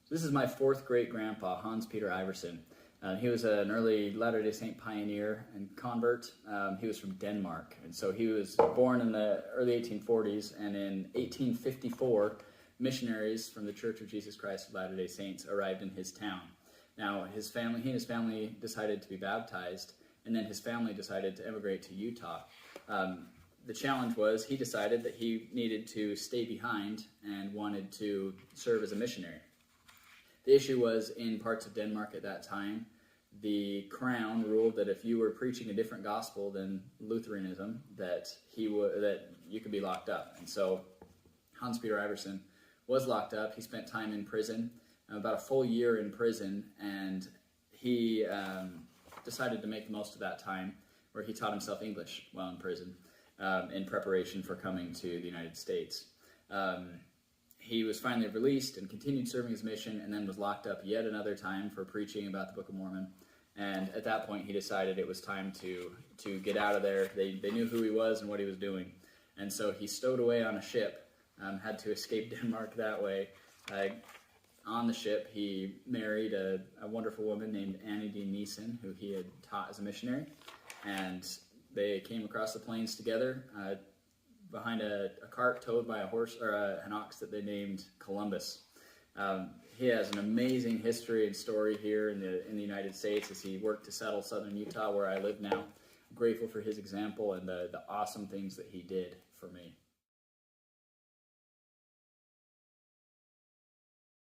This is my fourth great grandpa, Hans Peter Iverson. He was an early Latter-day Saint pioneer and convert. He was from Denmark, and so he was born in the early 1840s, and in 1854, missionaries from the Church of Jesus Christ of Latter-day Saints arrived in his town. Now, he and his family decided to be baptized, and then his family decided to emigrate to Utah. The challenge was he decided that he needed to stay behind and wanted to serve as a missionary. The issue was, in parts of Denmark at that time, the crown ruled that if you were preaching a different gospel than Lutheranism, that you could be locked up. And so Hans Peter Iverson was locked up. He spent time in prison, about a full year in prison, and he decided to make the most of that time, where he taught himself English while in prison in preparation for coming to the United States. He was finally released and continued serving his mission, and then was locked up yet another time for preaching about the Book of Mormon. And at that point, he decided it was time to get out of there. They knew who he was and what he was doing. And so he stowed away on a ship, had to escape Denmark that way. On the ship, he married a wonderful woman named Annie D. Neeson, who he had taught as a missionary. And they came across the plains together, behind a cart towed by a horse or an ox that they named Columbus. He has an amazing history and story here in the United States as he worked to settle southern Utah, where I live now. I'm grateful for his example and the awesome things that he did for me.